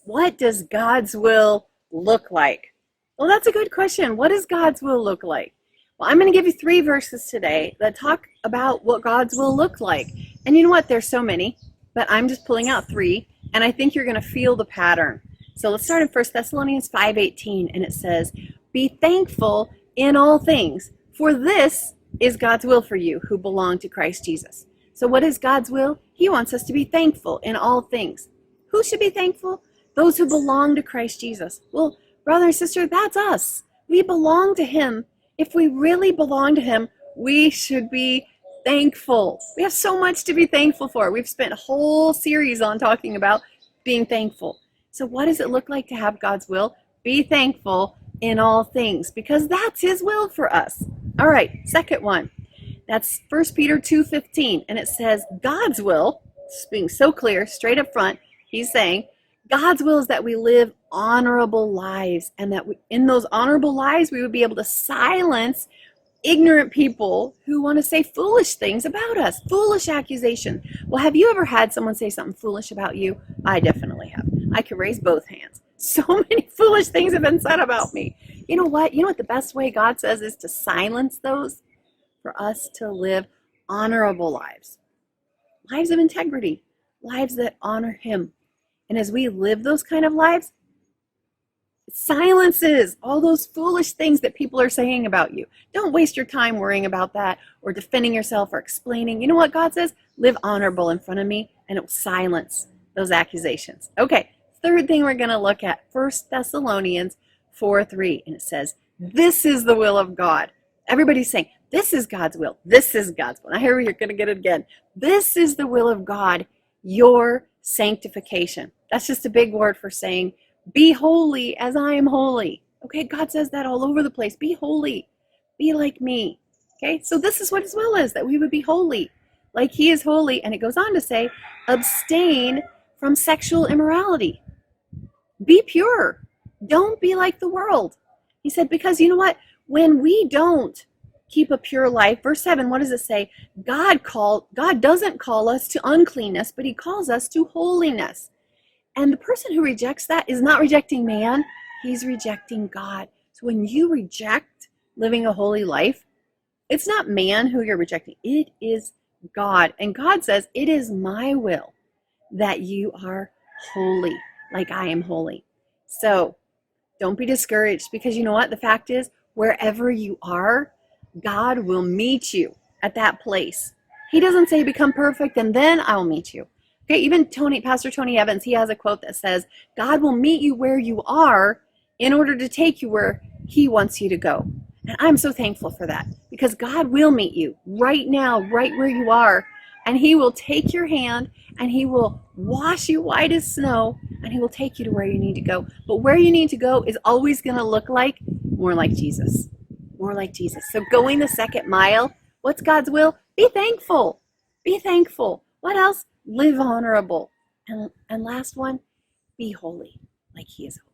What does God's will look like? Well, that's a good question. What does God's will look like? Well, I'm going to give you 3 verses today that talk about what God's will look like. And you know what? There's so many, but I'm just pulling out 3, and I think you're going to feel the pattern. So let's start in 1 Thessalonians 5:18, and it says, "Be thankful in all things, for this is God's will for you who belong to Christ Jesus." So what is God's will? He wants us to be thankful in all things. Who should be thankful? Those who belong to Christ Jesus. Well, brother and sister, that's us. We belong to him. If we really belong to him, we should be thankful. We have so much to be thankful for. We've spent a whole series on talking about being thankful. So what does it look like to have God's will? Be thankful in all things, because that's his will for us. All right, second one. That's 1 Peter 2:15, and it says God's will, being so clear, straight up front, he's saying, God's will is that we live honorable lives, and that in those honorable lives, we would be able to silence ignorant people who want to say foolish things about us, foolish accusations. Well, have you ever had someone say something foolish about you? I definitely have. I can raise both hands. So many foolish things have been said about me. You know what? You know what the best way God says is to silence those? For us to live honorable lives. Lives of integrity. Lives that honor him. And as we live those kind of lives, it silences all those foolish things that people are saying about you. Don't waste your time worrying about that or defending yourself or explaining. You know what God says? Live honorable in front of me, and it will silence those accusations. Okay, third thing we're going to look at, 1 Thessalonians 4:3, and it says, "This is the will of God." Everybody's saying, this is God's will. This is God's will. Now here you're going to get it again. This is the will of God, your sanctification. That's just a big word for saying, be holy as I am holy. Okay, God says that all over the place. Be holy. Be like me. Okay, so this is what his will is, that we would be holy, like he is holy. And it goes on to say, abstain from sexual immorality. Be pure. Don't be like the world. He said, because you know what? When we don't keep a pure life, verse 7, what does it say? God doesn't call us to uncleanness, but he calls us to holiness. And the person who rejects that is not rejecting man, he's rejecting God. So when you reject living a holy life, it's not man who you're rejecting, it is God. And God says, it is my will that you are holy, like I am holy. So don't be discouraged, because you know what? The fact is, wherever you are, God will meet you at that place. He doesn't say become perfect and then I'll meet you. Okay, even Pastor Tony Evans, he has a quote that says, God will meet you where you are in order to take you where he wants you to go. And I'm so thankful for that, because God will meet you right now, right where you are, and he will take your hand and he will wash you white as snow, and he will take you to where you need to go. But where you need to go is always going to look like more like Jesus. More like Jesus. So going the second mile, what's God's will? Be thankful. Be thankful. What else? Live honorable. And last one, be holy, like he is holy.